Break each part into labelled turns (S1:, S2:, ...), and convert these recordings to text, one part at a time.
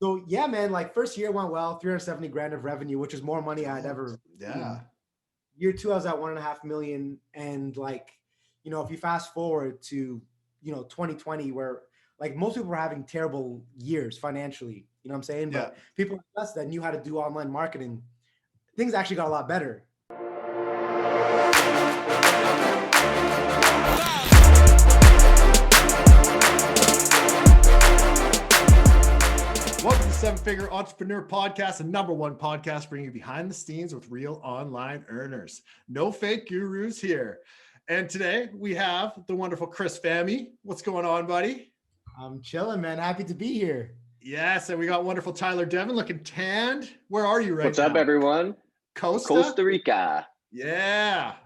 S1: So yeah, man, like first year went well, 370 grand of revenue, which is more money I'd ever
S2: Yeah.
S1: seen. Year two, I was at 1.5 million. And like, if you fast forward to, 2020, where like most people were having terrible years financially, you know what I'm saying?
S2: Yeah.
S1: But people like us that knew how to do online marketing, things actually got a lot better.
S2: Welcome to Seven Figure Entrepreneur Podcast, the number one podcast bringing you behind the scenes with real online earners. No fake gurus here. And today we have the wonderful Chris Fahmy. What's going on, buddy?
S1: I'm chilling, man. Happy to be here.
S2: Yes, and we got wonderful Tyler Devon looking tanned. Where are you right
S3: What's up,
S2: now?
S3: everyone?
S2: Costa?
S3: Costa Rica.
S2: Yeah.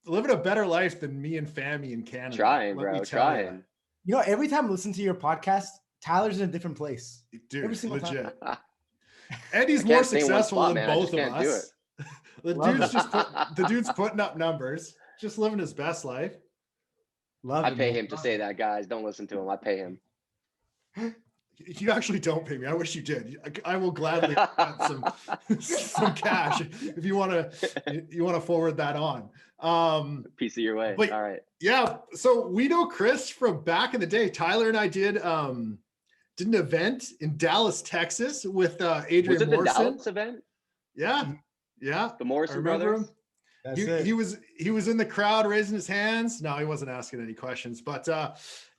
S2: Living a better life than me and Fahmy in Canada.
S3: Trying,
S2: let me
S3: bro.
S2: tell
S3: Trying.
S1: Every time I listen to your podcast, Tyler's in a different place.
S2: Dude,
S1: every single
S2: legit.
S1: time.
S2: And he's
S3: I
S2: more
S3: can't stay in one
S2: successful
S3: spot,
S2: than
S3: man. I
S2: both
S3: just
S2: of
S3: can't do
S2: us. The
S1: Love
S2: dude's putting up numbers, just living his best life.
S1: Love
S3: I
S1: it,
S3: pay
S1: man.
S3: him to say that, guys. Don't listen to him. I pay him.
S2: You actually don't pay me. I wish you did. I will gladly get some cash if you want to forward that on.
S3: Piece of your way.
S2: But
S3: all right.
S2: yeah, so we know Chris from back in the day. Tyler and I did an event in Dallas, Texas with Adrian
S3: Was it the
S2: Morrison.
S3: Dallas event?
S2: Yeah.
S3: The Morrison brothers?
S2: Him. He was in the crowd raising his hands. No, he wasn't asking any questions, but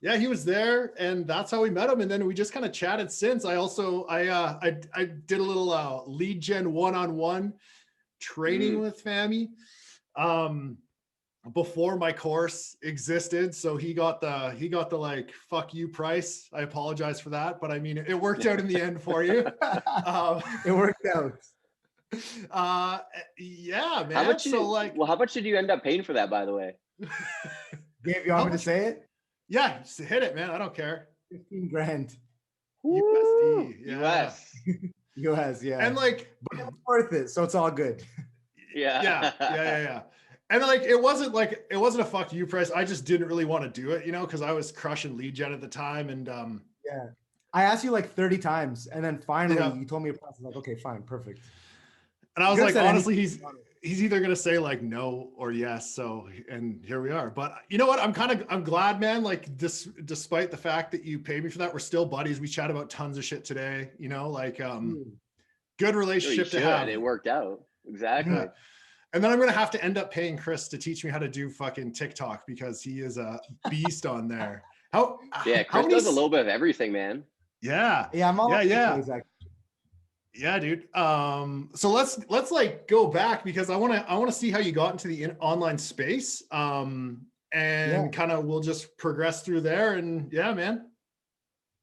S2: yeah, he was there, and that's how we met him. And then we just kind of chatted since. I did a little lead gen one-on-one training with Fahmy before my course existed. So he got the like fuck you price. I apologize for that, but I mean it worked out in the end for you.
S1: It worked out.
S2: Yeah, man.
S3: How much did you end up paying for that, by the way?
S1: Gabe, you want me to say it?
S2: Yeah, just hit it, man. I don't care.
S1: 15 grand.
S2: USD, yeah.
S3: US.
S1: Yeah.
S2: And like,
S1: but it's worth it, so it's all good.
S2: Yeah. And like, it wasn't a fuck you price. I just didn't really want to do it, because I was crushing lead gen at the time. And
S1: yeah, I asked you like 30 times, and then finally you told me a price. I was like, okay, fine, perfect.
S2: And I was like, honestly, he's either gonna say like no or yes. So, and here we are. But you know what? I'm glad, man. Like despite the fact that you paid me for that, we're still buddies. We chat about tons of shit today. Good relationship to have.
S3: It worked out exactly.
S2: Yeah. And then I'm gonna have to end up paying Chris to teach me how to do fucking TikTok because he is a beast on there.
S3: Chris does a little bit of everything, man.
S2: Yeah.
S1: I'm all
S2: Yeah, dude. So let's like go back because I want to see how you got into the online space. And kind of we'll just progress through there. And yeah, man.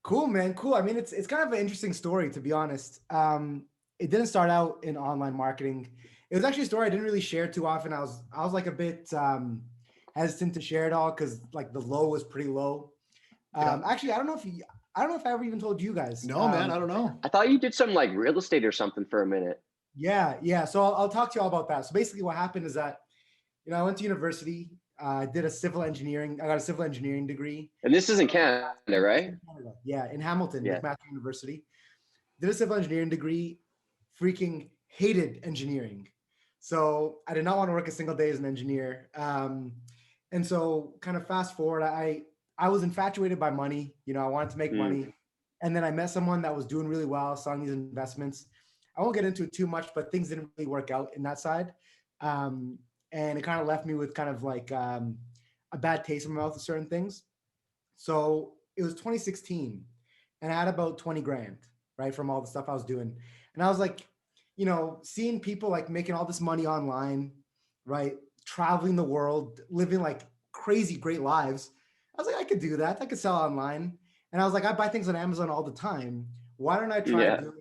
S1: Cool, man. Cool. I mean, it's kind of an interesting story, to be honest. It didn't start out in online marketing. It was actually a story I didn't really share too often. I was like a bit hesitant to share it all because like the low was pretty low. Actually, I don't know if I ever even told you guys.
S2: No, man, I don't know.
S3: I thought you did some like real estate or something for a minute.
S1: Yeah. So I'll talk to you all about that. So basically what happened is that, I went to university. I did a civil engineering. I got a civil engineering degree.
S3: And this is in Canada, right?
S1: Yeah, in Hamilton, McMaster University. Did a civil engineering degree, freaking hated engineering. So I did not want to work a single day as an engineer. And so kind of fast forward, I was infatuated by money. I wanted to make money. And then I met someone that was doing really well, selling these investments. I won't get into it too much, but things didn't really work out in that side. And it kind of left me with kind of like a bad taste in my mouth of certain things. So it was 2016 and I had about 20 grand, right, from all the stuff I was doing. And I was like, seeing people like making all this money online, right, traveling the world, living like crazy, great lives. I was like, I could do that. I could sell online. And I was like, I buy things on Amazon all the time. Why don't I try to do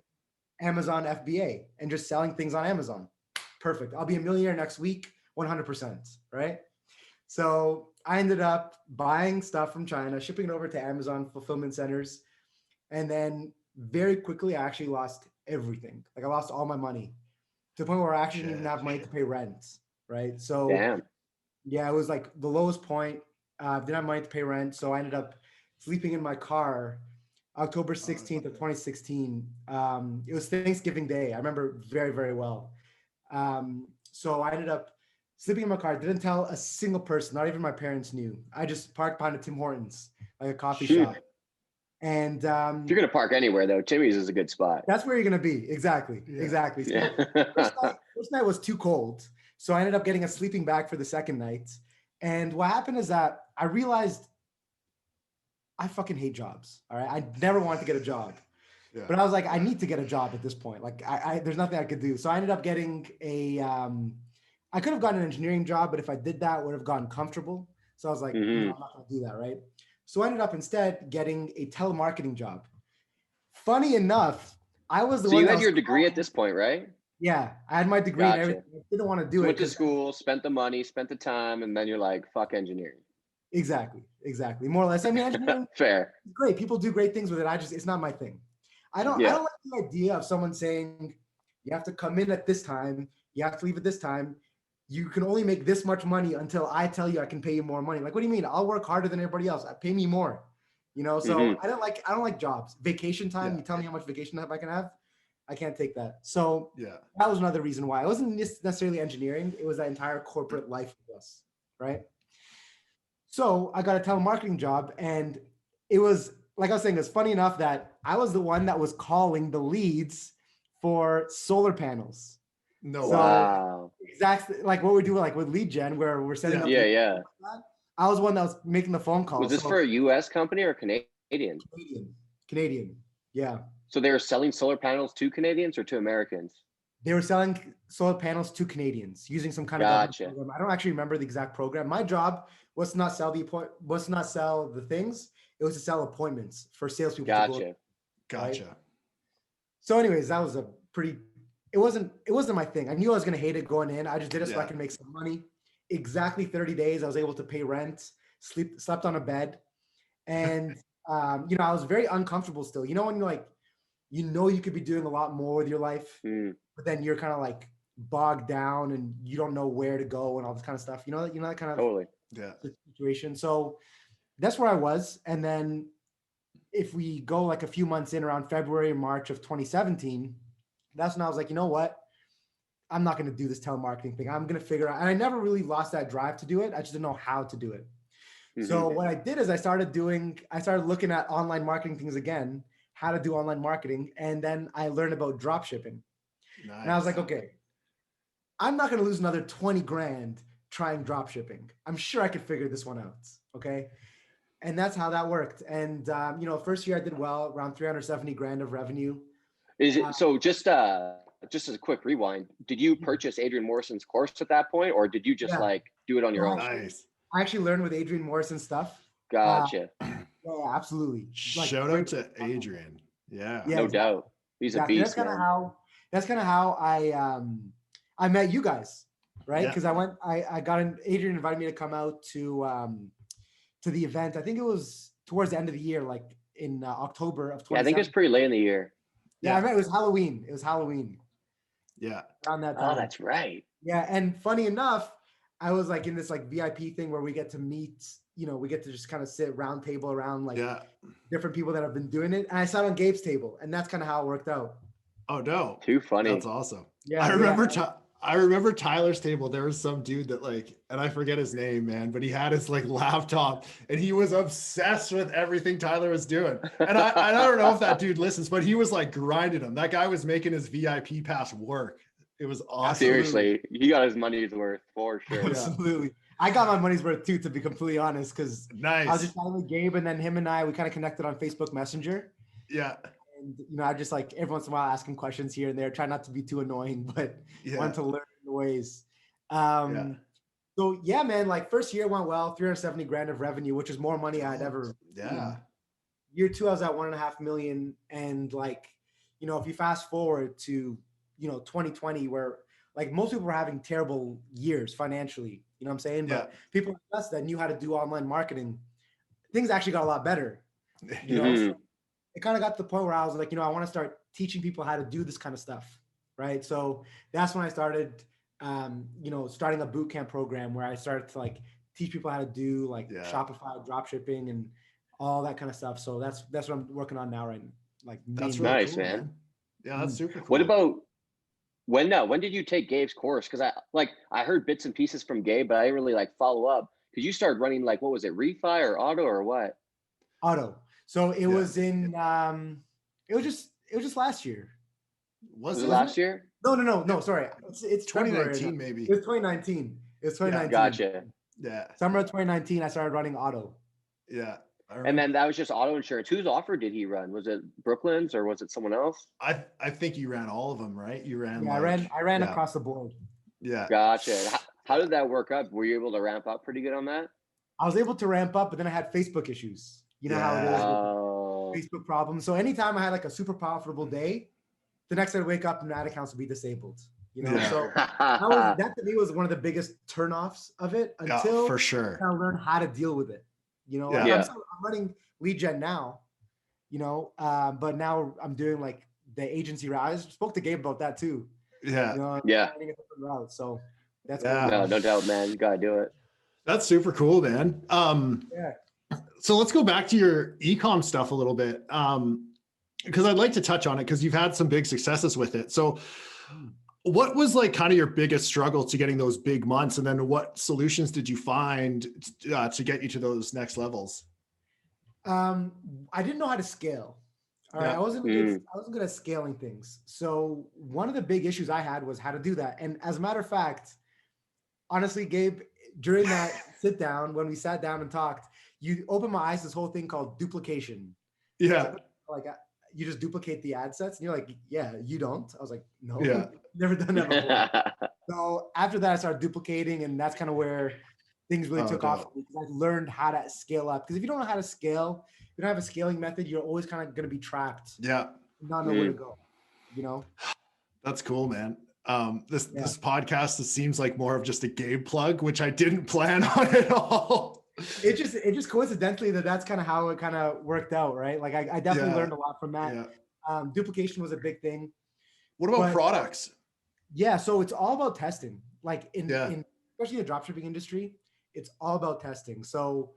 S1: Amazon FBA and just selling things on Amazon? Perfect. I'll be a millionaire next week, 100%, right? So I ended up buying stuff from China, shipping it over to Amazon fulfillment centers. And then very quickly, I actually lost everything. Like I lost all my money to the point where I actually didn't even have money to pay rent, right? So yeah, it was like the lowest point. Didn't have money to pay rent. So I ended up sleeping in my car October 16th of 2016. It was Thanksgiving Day. I remember very, very well. So I ended up sleeping in my car. Didn't tell a single person, not even my parents knew. I just parked behind a Tim Hortons, like a coffee shop. And
S3: if you're gonna park anywhere though, Timmy's is a good spot.
S1: That's where you're gonna be. Exactly. Yeah. Exactly. So
S3: yeah.
S1: first night was too cold. So I ended up getting a sleeping bag for the second night. And what happened is that I realized I fucking hate jobs. All right. I never wanted to get a job. Yeah. But I was like, I need to get a job at this point. Like there's nothing I could do. So I ended up getting I could have gotten an engineering job, but if I did that, I would have gotten comfortable. So I was like, no, I'm not gonna do that, right? So I ended up instead getting a telemarketing job. Funny enough, I was the one.
S3: So you had your degree at this point, right?
S1: Yeah, I had my degree and everything. I didn't want to do it.
S3: Went to school, spent the money, spent the time, and then you're like, fuck engineering.
S1: Exactly. More or less. I mean, engineering
S3: fair.
S1: Is great. People do great things with it. it's not my thing. I don't like the idea of someone saying you have to come in at this time, you have to leave at this time. You can only make this much money until I tell you I can pay you more money. Like, what do you mean? I'll work harder than everybody else. Pay me more. You know, so I don't like jobs. Vacation time, you tell me how much vacation time I can have. I can't take that. So that was another reason why. It wasn't necessarily engineering. It was that entire corporate life with us, right? So I got a telemarketing job, and it was, like I was saying, it's funny enough that I was the one that was calling the leads for solar panels.
S2: No.
S3: Wow.
S1: Exactly like what we do like with lead gen, where we're setting up.
S3: Yeah.
S1: I was one that was making the phone calls.
S3: Was this for a U.S. company or Canadian?
S1: Canadian. Yeah.
S3: So they were selling solar panels to Canadians or to Americans?
S1: They were selling solar panels to Canadians using some kind of program. I don't actually remember the exact program. My job was to not sell the things. It was to sell appointments for salespeople.
S2: Gotcha.
S1: So, anyways, that was a pretty. It wasn't my thing. I knew I was gonna hate it going in. I just did it so I could make some money. Exactly 30 days, I was able to pay rent, slept on a bed, and I was very uncomfortable still. You know when you're like, you could be doing a lot more with your life, but then you're kind of like bogged down and you don't know where to go and all this kind of stuff. You know that kind of situation. So that's where I was. And then if we go like a few months in, around February, March of 2017, that's when I was like, you know what? I'm not going to do this telemarketing thing. I'm going to figure out, and I never really lost that drive to do it. I just didn't know how to do it. So what I did is I started looking at online marketing things again, how to do online marketing. And then I learned about dropshipping. Nice. And I was like, okay, I'm not going to lose another 20 grand trying dropshipping. I'm sure I could figure this one out. Okay. And that's how that worked. And, first year I did well, around 370 grand of revenue.
S3: Is it so? Just as a quick rewind, did you purchase Adrian Morrison's course at that point, or did you just do it on your own?
S2: Nice.
S1: I actually learned with Adrian Morrison stuff.
S3: Gotcha.
S1: Yeah, absolutely.
S2: Shout out to Adrian. Yeah,
S3: no doubt. He's a beast.
S1: That's kind of how I met you guys, right? Because Adrian invited me to come out to the event. I think it was towards the end of the year, like in October of 2017.
S3: Yeah, I think it was pretty late in the year.
S1: Yeah, I meant it was Halloween.
S2: Yeah.
S1: Around that time.
S3: Oh, that's right.
S1: Yeah, and funny enough, I was like in this like VIP thing where we get to meet, we get to just kind of sit round table around like different people that have been doing it. And I sat on Gabe's table, and that's kind of how it worked out.
S2: Oh no.
S3: Too funny.
S2: That's awesome. Yeah. I remember Tyler's table. There was some dude that and I forget his name, man, but he had his laptop and he was obsessed with everything Tyler was doing. And I don't know if that dude listens, but he was grinding him. That guy was making his VIP pass work. It was awesome.
S3: Seriously, he got his money's worth for sure.
S1: Absolutely. I got my money's worth too, to be completely honest, because I was just talking with Gabe, and then him and we kind of connected on Facebook Messenger.
S2: Yeah.
S1: And I just every once in a while ask him questions here and there, try not to be too annoying, but want to learn the ways. So yeah, man, first year went well, 370 grand of revenue, which is more money I'd ever.
S2: Yeah.
S1: Year two, I was at 1.5 million, and if you fast forward to 2020, where most people were having terrible years financially, you know what I'm saying? But people like us that knew how to do online marketing, things actually got a lot better. So it kind of got to the point where I was like, I want to start teaching people how to do this kind of stuff, right? So that's when I started, starting a bootcamp program where I started to teach people how to do Shopify dropshipping and all that kind of stuff. So that's what I'm working on now, right? Like
S2: That's
S1: mainly.
S2: really
S3: Nice,
S2: cool,
S3: man.
S2: Yeah, that's super cool.
S3: What about when did you take Gabe's course? Because I heard bits and pieces from Gabe, but I didn't really like follow up. Because you started running like, what was it, refi or auto or what?
S1: Auto. So it was in it was just last year.
S2: Was
S3: it
S2: it
S3: last year?
S1: No. Sorry, it's
S2: 2019 maybe.
S1: It was 2019. It's 2019.
S3: Gotcha.
S1: Yeah. Summer of 2019, I started running auto.
S2: Yeah.
S3: And then that was just auto insurance. Whose offer did he run? Was it Brooklyn's or was it someone else?
S2: I think you ran all of them, right? You ran.
S1: Yeah, I ran across the board.
S2: Yeah.
S3: Gotcha. How did that work up? Were you able to ramp up pretty good on that?
S1: I was able to ramp up, but then I had Facebook issues. You know how it is. Facebook problems. So anytime I had like a super profitable day, the next day I wake up and ad accounts would be disabled. You know, so that to me was one of the biggest turnoffs of it until
S2: for sure
S1: I learned how to deal with it. You know, I'm running lead gen now, you know, but now I'm doing like the agency route. I spoke to Gabe about that too.
S2: Yeah.
S1: You know, finding a different route. So that's cool.
S3: No doubt, man. You gotta do it.
S2: That's super cool, man. So let's go back to your e-com stuff a little bit. Because I'd like to touch on it because you've had some big successes with it. So what was like kind of your biggest struggle to getting those big months? And then what solutions did you find to get you to those next levels?
S1: I didn't know how to scale. All right. I wasn't good at scaling things. So one of the big issues I had was how to do that. And as a matter of fact, honestly, Gabe, during that sit down, when we sat down and talked, you opened my eyes to this whole thing called duplication.
S2: Yeah.
S1: Like you just duplicate the ad sets and you're like, yeah, you don't. I was like, no,
S2: never
S1: done that before. So after that, I started duplicating, and that's kind of where things really took off because I learned how to scale up. Because if you don't know how to scale, you don't have a scaling method, you're always kind of going to be trapped.
S2: Yeah.
S1: Not know where to go, you know?
S2: That's cool, man. This podcast, it seems like more of just a Gabe plug, which I didn't plan on at all.
S1: It just coincidentally that's kind of how it kind of worked out, right? Like I definitely learned a lot from that. Yeah. Duplication was a big thing.
S2: What about products?
S1: Yeah, so it's all about testing. Like in especially the dropshipping industry, it's all about testing. So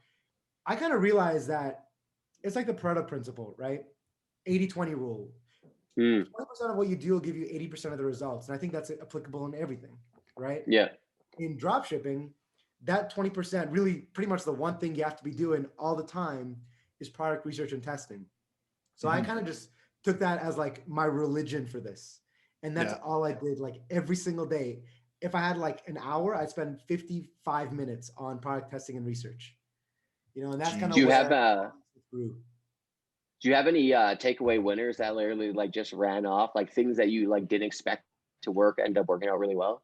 S1: I kind of realized that it's like the Pareto principle, right? 80-20 rule. 20% of what you do will give you 80% of the results. And I think that's applicable in everything, right?
S3: Yeah.
S1: In dropshipping, that 20%, really pretty much the one thing you have to be doing all the time is product research and testing. So I kind of just took that as like my religion for this. And that's all I did, like every single day. If I had like an hour, I'd spend 55 minutes on product testing and research. You know, and that's kind of
S3: do you have any takeaway winners that literally like just ran off, like things that you like didn't expect to work end up working out really well?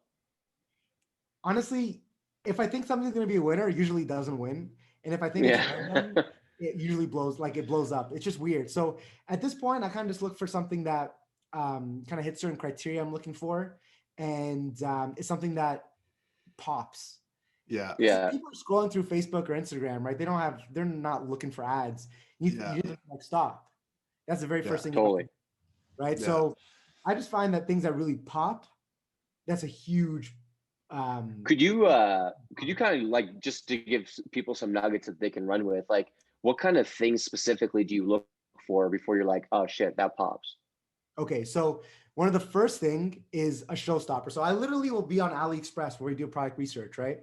S1: Honestly, if I think something's going to be a winner, it usually doesn't win. And if I think it's random, it usually blows up. It's just weird. So at this point, I kind of just look for something that kind of hits certain criteria I'm looking for. And it's something that pops.
S2: Yeah.
S1: People are scrolling through Facebook or Instagram, right? They're not looking for ads. You just like stop. That's the very first thing.
S3: Totally.
S1: Right. Yeah. So I just find that things that really pop, that's a huge.
S3: Could you kind of like, just to give people some nuggets that they can run with, like what kind of things specifically do you look for before you're like, oh shit, that pops?
S1: Okay. So one of the first thing is a showstopper. So I literally will be on AliExpress where we do product research, right?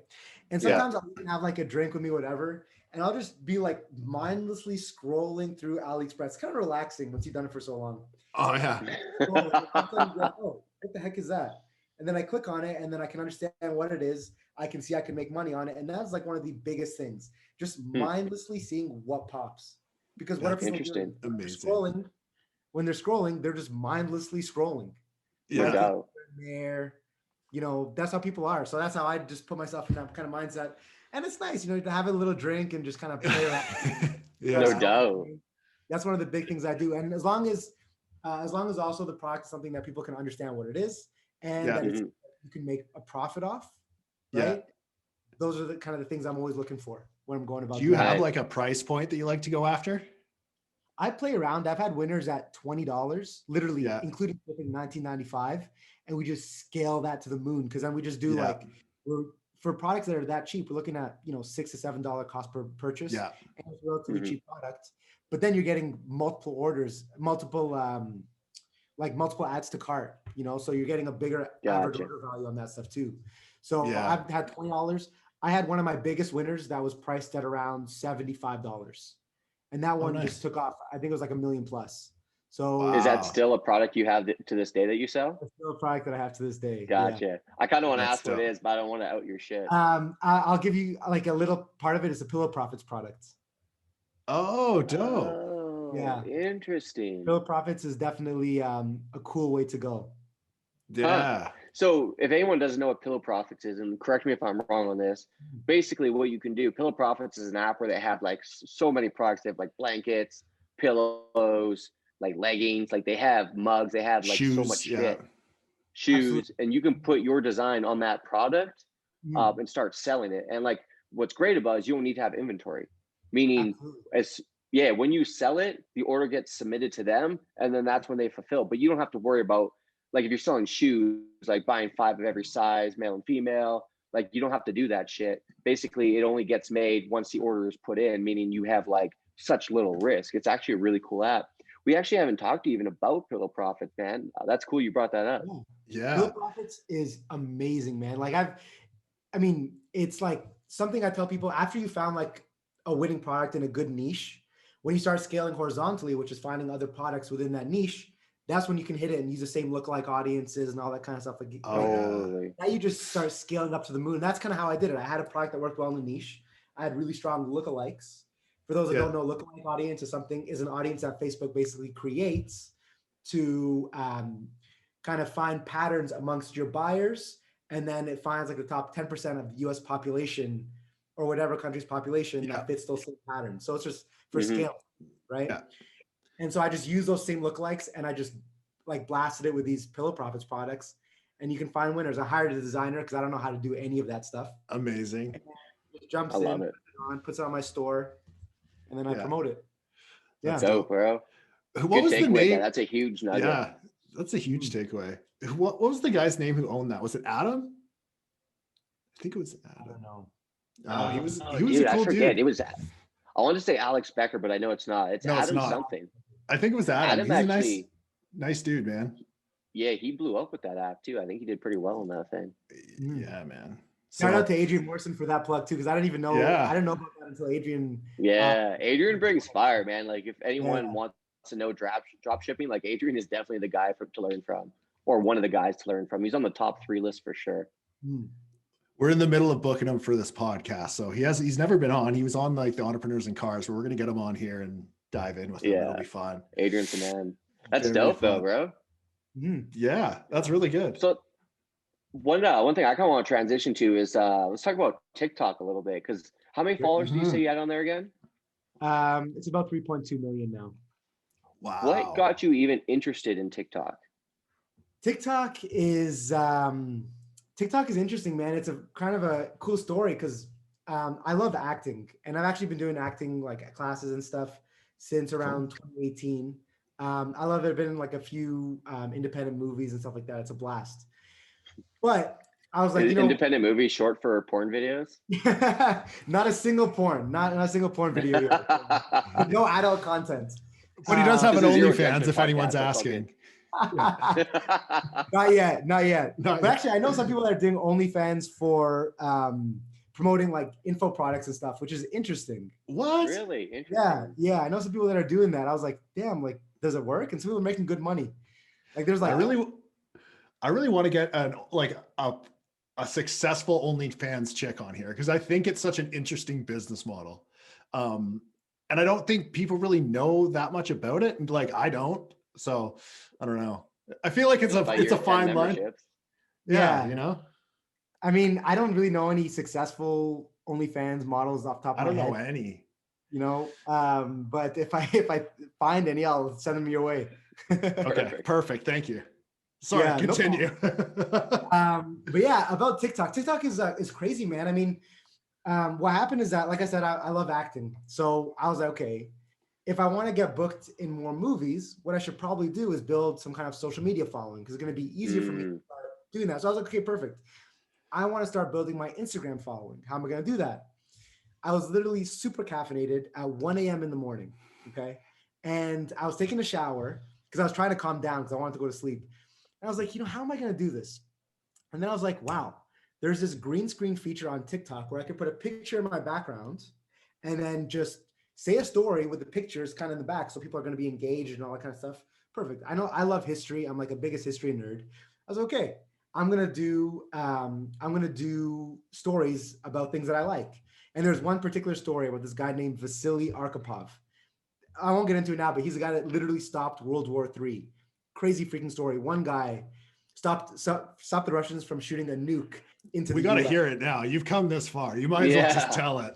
S1: And sometimes I'll even have like a drink with me, whatever. And I'll just be like mindlessly scrolling through AliExpress. It's kind of relaxing once you've done it for so long.
S2: Oh yeah.
S1: Oh, what the heck is that? And then I click on it and then I can understand what it is. I can see I can make money on it. And that's like one of the biggest things, just mindlessly seeing what pops. Because what are people doing? Scrolling. When they're scrolling, they're just mindlessly scrolling.
S3: Yeah.
S1: There, you know, that's how people are. So that's how I just put myself in that kind of mindset. And it's nice, you know, to have a little drink and just kind of play around.
S3: No doubt.
S1: That's one of the big things I do. And as long as also the product is something that people can understand what it is and that you can make a profit off, right? Yeah. Those are the kind of the things I'm always looking for when I'm going about.
S2: Do you have like a price point that you like to go after?
S1: I play around. I've had winners at $20, literally, including shipping $19.95, and we just scale that to the moon. Because then we just do like we're for products that are that cheap, we're looking at, $6 to $7 cost per purchase.
S2: Yeah.
S1: And it's a relatively cheap product. But then you're getting multiple orders, multiple adds to cart, so you're getting a bigger average order value on that stuff too. So I've had $20. I had one of my biggest winners that was priced at around $75. And that one just took off. I think it was like $1 million plus. So
S3: is that still a product you have to this day that you sell?
S1: It's still a product that I have to this day.
S3: Gotcha.
S1: Yeah.
S3: I kind of want to ask what it is, but I don't want to out your shit.
S1: I'll give you like a little part of it is a Pillow Profits product.
S2: Oh, dope.
S3: Oh, yeah. Interesting.
S1: Pillow Profits is definitely a cool way to go.
S2: Yeah.
S3: So if anyone doesn't know what Pillow Profits is, and correct me if I'm wrong on this, basically what you can do, Pillow Profits is an app where they have like so many products. They have like blankets, pillows, like leggings, like they have mugs, they have like shoes, so much shit. Shoes. Absolutely. And you can put your design on that product and start selling it. And like what's great about it is you don't need to have inventory. Meaning when you sell it, the order gets submitted to them and then that's when they fulfill. But you don't have to worry about, like if you're selling shoes, like buying 5 of every size, male and female, like you don't have to do that shit. Basically, it only gets made once the order is put in, meaning you have like such little risk. It's actually a really cool app. We actually haven't talked even about Pillow Profits, man. That's cool you brought that up.
S1: Yeah. Pillow Profits is amazing, man. Like it's like something I tell people after you found like a winning product in a good niche, when you start scaling horizontally, which is finding other products within that niche, that's when you can hit it and use the same lookalike audiences and all that kind of stuff. Now you just start scaling up to the moon. That's kind of how I did it. I had a product that worked well in the niche. I had really strong lookalikes. For those that don't know, lookalike audience is an audience that Facebook basically creates to kind of find patterns amongst your buyers. And then it finds like the top 10% of US population or whatever country's population that fits those same patterns. So it's just for scale, right? Yeah. And so I just use those same lookalikes and I just like blasted it with these Pillow Profits products and you can find winners. I hired a designer because I don't know how to do any of that stuff.
S2: Amazing.
S1: Just jumps in, puts it on my store, and then I promote it.
S3: Yeah. That's dope, bro.
S2: What was the name?
S3: That's a huge nugget.
S2: Yeah, that's a huge takeaway. What was the guy's name who owned that? Was it Adam? I think it was Adam.
S1: I don't know.
S2: He was a cool dude.
S3: It was, I wanted to say Alex Becker, but I know it's not. It's Adam something.
S2: I think it was Adam. He's a nice dude, man.
S3: Yeah, he blew up with that app too. I think he did pretty well on that thing.
S2: Yeah, man.
S1: Shout out to Adrian Morrison for that plug too, because I didn't even know. I didn't know about that until Adrian.
S3: Yeah, Adrian brings fire, man. Like if anyone wants to know drop shipping, like Adrian is definitely the guy to learn from, or one of the guys to learn from. He's on the top 3 list for sure.
S2: We're in the middle of booking him for this podcast, so he's never been on. He was on like the Entrepreneurs in Cars, but we're gonna get him on here and dive in with him. It'll be fun.
S3: Adrian's the man. That's dope though, bro.
S2: Yeah, that's really good.
S3: So one thing I kind of want to transition to is let's talk about TikTok a little bit, because how many followers do you say you had on there again?
S1: It's about 3.2 million now.
S2: Wow.
S3: What got you even interested in TikTok?
S1: TikTok is interesting, man. It's a kind of a cool story because I love acting, and I've actually been doing acting like classes and stuff since around 2018. I love it. I've been in like a few independent movies and stuff like that. It's a blast. But I was like,
S3: independent movie short for porn videos?
S1: Not a single porn, not a single porn video yet. No adult content.
S2: But he does have an OnlyFans if anyone's asking.
S1: Not yet. But actually, I know some people that are doing OnlyFans for promoting like info products and stuff, which is interesting.
S2: What?
S3: Really? Interesting.
S1: Yeah. I know some people that are doing that. I was like, damn, like, does it work? And some people are making good money. Like, there's like,
S2: I really want to get a successful OnlyFans chick on here because I think it's such an interesting business model. And I don't think people really know that much about it. And like, I don't. So I don't know. I feel like it's a fine line. Yeah, you know?
S1: I mean, I don't really know any successful OnlyFans models off the top of my head.
S2: I don't know any.
S1: You know, but if I find any, I'll send them your way.
S2: Okay, perfect. Thank you. Sorry, continue.
S1: But yeah, about TikTok. TikTok is crazy, man. I mean, what happened is that, like I said, I love acting. So I was like, okay, if I want to get booked in more movies, what I should probably do is build some kind of social media following because it's going to be easier for me to start doing that. So I was like, okay, perfect. I want to start building my Instagram following. How am I going to do that? I was literally super caffeinated at 1 a.m. in the morning. Okay. And I was taking a shower because I was trying to calm down because I wanted to go to sleep. And I was like, how am I going to do this? And then I was like, wow, there's this green screen feature on TikTok where I can put a picture in my background and then just say a story with the pictures kind of in the back. So people are going to be engaged and all that kind of stuff. Perfect. I know I love history. I'm like a biggest history nerd. I was okay. I'm gonna do stories about things that I like. And there's one particular story about this guy named Vasily Arkhipov. I won't get into it now, but he's a guy that literally stopped World War III. Crazy freaking story. One guy stopped the Russians from shooting a nuke into the
S2: We got to
S1: US.
S2: hear it now. You've come this far. You might as well just tell it.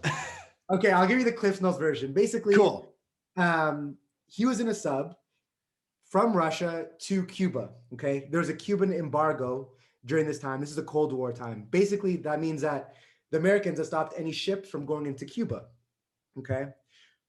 S1: Okay, I'll give you the Cliff Notes version. Basically,
S2: cool.
S1: He was in a sub from Russia to Cuba. Okay, there's a Cuban embargo during this time. This is a Cold War time. Basically, that means that the Americans have stopped any ship from going into Cuba. Okay,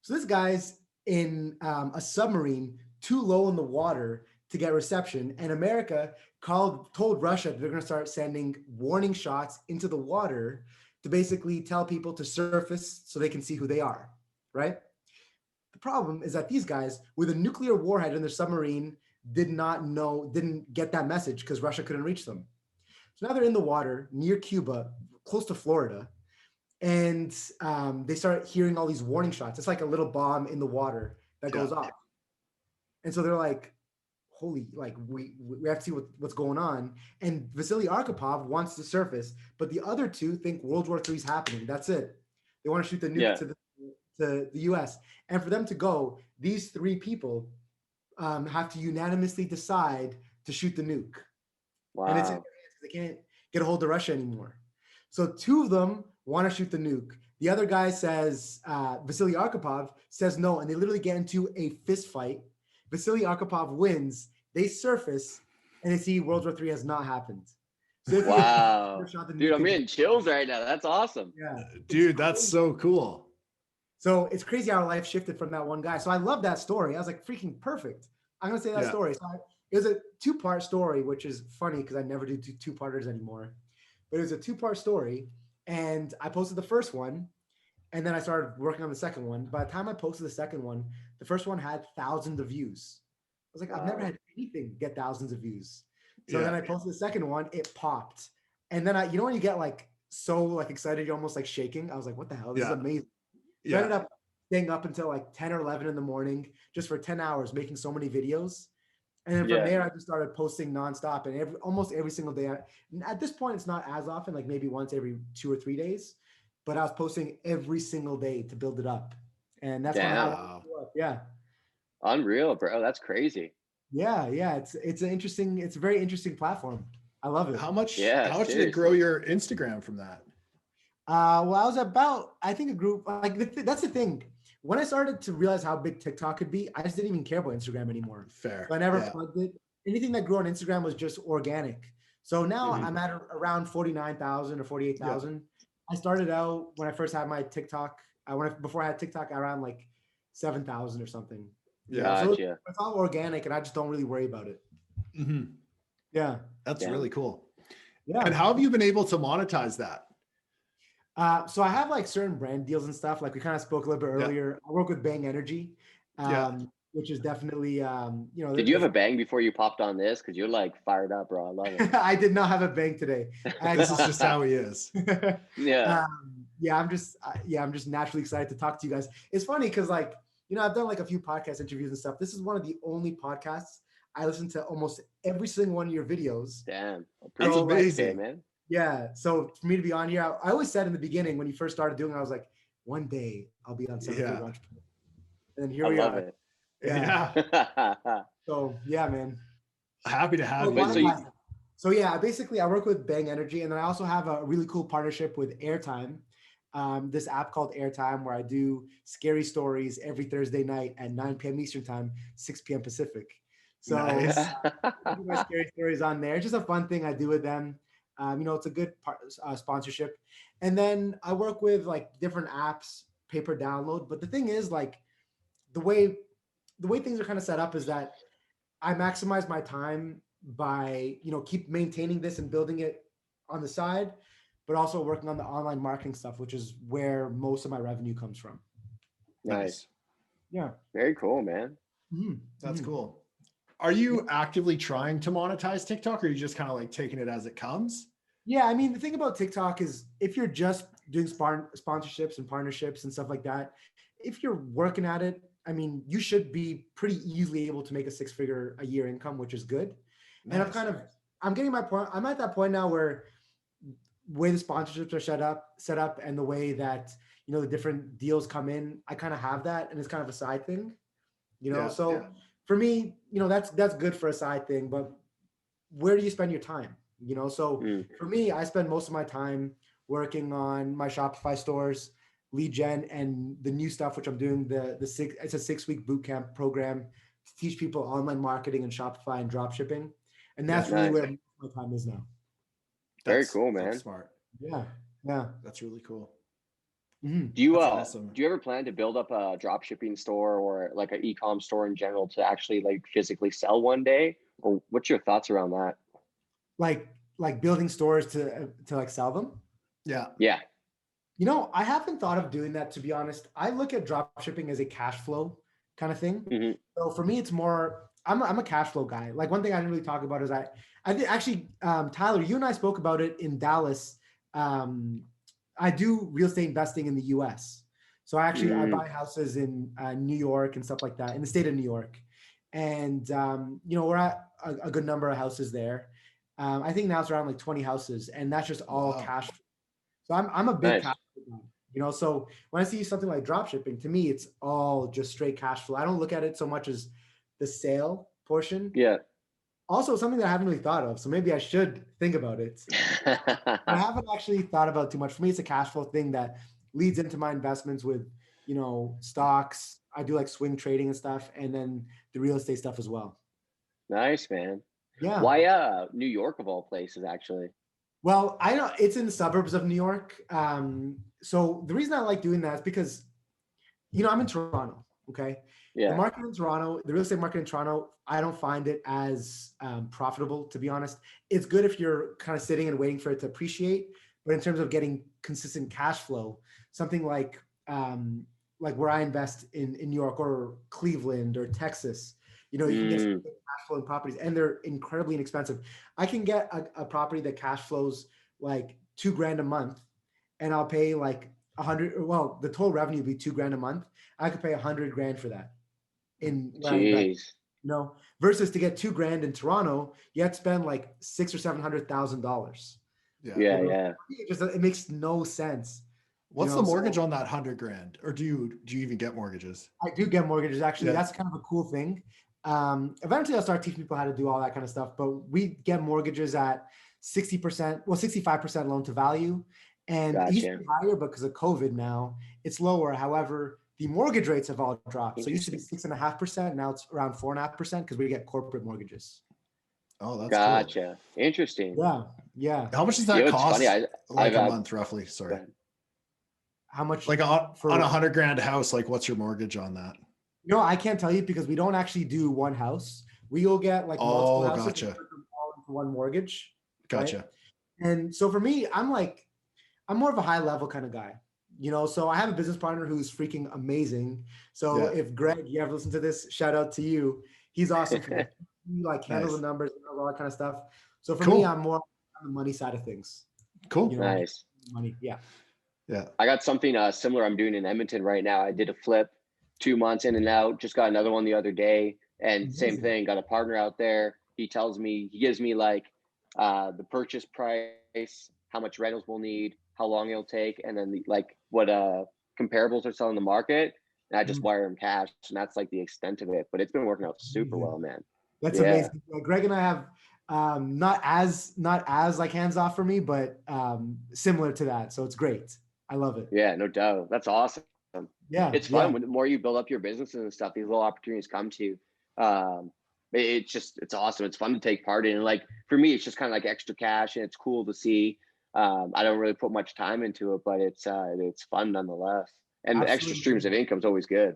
S1: so this guy's in a submarine too low in the water to get reception, and America told Russia that they're going to start sending warning shots into the water to basically tell people to surface so they can see who they are, right? The problem is that these guys with a nuclear warhead in their submarine didn't get that message because Russia couldn't reach them. So now they're in the water near Cuba, close to Florida, and they start hearing all these warning shots. It's like a little bomb in the water that goes off. And so they're like, holy, like we have to see what's going on. And Vasily Arkhipov wants to surface, but the other two think World War III is happening. That's it. They want to shoot the nuke to the US. And for them to go, these three people have to unanimously decide to shoot the nuke.
S3: Wow.
S1: And it's they can't get a hold of Russia anymore. So two of them want to shoot the nuke. The other guy says, Vasily Arkhipov says no, and they literally get into a fist fight. Vasily Arkhipov wins. They surface, and they see World War III has not happened.
S3: So wow, dude, I'm getting chills right now. That's awesome.
S1: Yeah,
S2: dude, that's so cool.
S1: So it's crazy how life shifted from that one guy. So I love that story. I was like, freaking perfect. I'm gonna say that story. So it was a 2-part story, which is funny because I never do two-parters anymore. But it was a 2-part story, and I posted the first one, and then I started working on the second one. By the time I posted the second one, the first one had thousands of views. I was like, I've never had anything get thousands of views. So then I posted the second one, it popped. And then when you get like so like excited, you're almost like shaking. I was like, what the hell? This is amazing. So I ended up staying up until like 10 or 11 in the morning just for 10 hours making so many videos. And then from there, I just started posting nonstop and almost every single day. At this point, it's not as often, like maybe once every 2 or 3 days, but I was posting every single day to build it up. And that's
S3: unreal, bro. That's crazy.
S1: Yeah. It's a very interesting platform. I love it.
S2: How much did it grow your Instagram from that?
S1: Well, I was I think a group like that's the thing. When I started to realize how big TikTok could be, I just didn't even care about Instagram anymore.
S2: Fair.
S1: So I never plugged it. Anything that grew on Instagram was just organic. So now I'm at around 49,000 or 48,000. I started out when I first had my TikTok. Before I had TikTok, around like 7,000 or something.
S3: Yeah,
S1: so it's all organic, and I just don't really worry about it.
S2: Mm-hmm.
S1: Yeah,
S2: that's really cool.
S1: Yeah.
S2: And how have you been able to monetize that?
S1: So I have like certain brand deals and stuff. Like we kind of spoke a little bit earlier. I work with Bang Energy, which is definitely
S3: Did you have a bang before you popped on this? Because you're like fired up, bro. I love it.
S1: I did not have a bang today.
S2: This is just how he is.
S1: I'm just naturally excited to talk to you guys. It's funny because like I've done like a few podcast interviews and stuff. This is one of the only podcasts I listen to almost every single one of your videos.
S3: Damn,
S2: that's amazing,
S3: man.
S1: Yeah. So for me to be on here, I always said in the beginning when you first started doing it, I was like, one day I'll be on 7 Figure Entrepreneur. And then here we are.
S3: It.
S2: Yeah.
S1: So yeah, man.
S2: Happy to have you.
S1: So yeah, basically I work with Bang Energy, and then I also have a really cool partnership with Airtime. This app called Airtime, where I do scary stories every Thursday night at 9 p.m. Eastern time, 6 p.m. Pacific. So
S2: nice.
S1: I do my scary stories on there. It's just a fun thing I do with them. It's a good sponsorship. And then I work with like different apps, pay per download. But the thing is, like the way things are kind of set up is that I maximize my time by keep maintaining this and building it on the side. but also working on the online marketing stuff, which is where most of my revenue comes from.
S3: Nice.
S1: Yeah.
S3: Very cool, man.
S2: That's cool. Are you actively trying to monetize TikTok, or are you just kind of like taking it as it comes?
S1: Yeah, I mean, the thing about TikTok is if you're just doing sponsorships and partnerships and stuff like that, if you're working at it, I mean, you should be pretty easily able to make a 6-figure a year income, which is good.
S2: Nice.
S1: And I'm getting my point. I'm at that point now where way the sponsorships are set up and the way that, you know, the different deals come in, I kind of have that, and it's kind of a side thing, you know? For me, you know, that's good for a side thing, but where do you spend your time? You know, so for me, I spend most of my time working on my Shopify stores, lead gen, and the new stuff, which I'm doing it's a 6-week bootcamp program to teach people online marketing and Shopify and dropshipping. And that's really where my time is now.
S3: Very cool, man.
S2: That's smart.
S1: Yeah.
S2: That's really cool.
S3: Do you
S2: awesome.
S3: Do you ever plan to build up a drop shipping store or like an e-com store in general to actually like physically sell one day? Or what's your thoughts around that?
S1: Like building stores to like sell them?
S2: Yeah.
S1: You know, I haven't thought of doing that, to be honest. I look at drop shipping as a cash flow kind of thing. So for me, it's more, I'm a cash flow guy. Like one thing I didn't really talk about is I did actually, Tyler, you and I spoke about it in Dallas. I do real estate investing in the US. So I buy houses in New York and stuff like that, in the state of New York. And, you know, we're at a good number of houses there. I think now it's around like 20 houses, and that's just all cash. So I'm a big cash flow guy, you know, so when I see something like drop shipping, to me, it's all just straight cash flow. I don't look at it so much as the sale portion.
S3: Yeah.
S1: Also something that I haven't really thought of. So maybe I should think about it. I haven't actually thought about too much. For me, it's a cash flow thing that leads into my investments with, you know, stocks. I do like swing trading and stuff, and then the real estate stuff as well.
S3: Nice, man.
S1: Yeah.
S3: Why New York of all places, actually?
S1: Well, I know it's in the suburbs of New York. So the reason I like doing that is because, you know, I'm in Toronto. Okay.
S3: Yeah.
S1: The market in Toronto, the real estate market in Toronto, I don't find it as profitable, to be honest. It's good if you're kind of sitting and waiting for it to appreciate, but in terms of getting consistent cash flow, something like where I invest in New York or Cleveland or Texas, you know, you can get some cash flow in properties, and they're incredibly inexpensive. I can get a property that cash flows like $2,000 a month, and I'll pay like 100. Well, the total revenue would be $2,000 a month. I could pay $100,000 for that. You know, versus to get $2,000 in Toronto, you have to spend like $600,000 or $700,000.
S3: Yeah.
S1: It makes no sense.
S2: What's the mortgage on that $100,000? Or do you even get mortgages?
S1: I do get mortgages, actually. That's kind of a cool thing. Eventually I'll start teaching people how to do all that kind of stuff, but we get mortgages at 60%, well, 65% loan to value. And it used to be higher, but because of COVID now, it's lower. However, the mortgage rates have all dropped. So it used to be 6.5%. Now it's around 4.5% because we get corporate mortgages.
S2: Oh, that's
S3: gotcha. Cool. Interesting.
S1: Yeah.
S2: How much does that cost? Like a month, roughly. Sorry.
S1: How much?
S2: Like on a $100,000 house, like what's your mortgage on that?
S1: You know, I can't tell you because we don't actually do one house. We will get like multiple houses
S2: gotcha.
S1: and put them all into one mortgage.
S2: Gotcha.
S1: Right? And so for me, I'm more of a high level kind of guy, you know, so I have a business partner who's freaking amazing. So if Greg, you ever listen to this, shout out to you. He's awesome for that. He like handles the numbers and all that kind of stuff. So for me, I'm more on the money side of things.
S2: Cool.
S3: You know, nice.
S1: Money. Yeah.
S3: I got something similar I'm doing in Edmonton right now. I did a flip 2 months in and out, just got another one the other day, and same thing, got a partner out there. He gives me like the purchase price, how much rentals we'll need, how long it'll take, and then like what comparables are selling in the market, and I just wire him cash, and that's like the extent of it, but it's been working out super well, man.
S1: That's amazing. Greg and I have not as like hands off for me, but similar to that, so it's great. I love it.
S3: Yeah, no doubt. That's awesome.
S1: Yeah,
S3: it's fun when the more you build up your businesses and stuff, these little opportunities come to you. It's awesome. It's fun to take part in. And like for me, it's just kind of like extra cash, and it's cool to see. I don't really put much time into it, but it's fun nonetheless. And the extra streams of income is always good.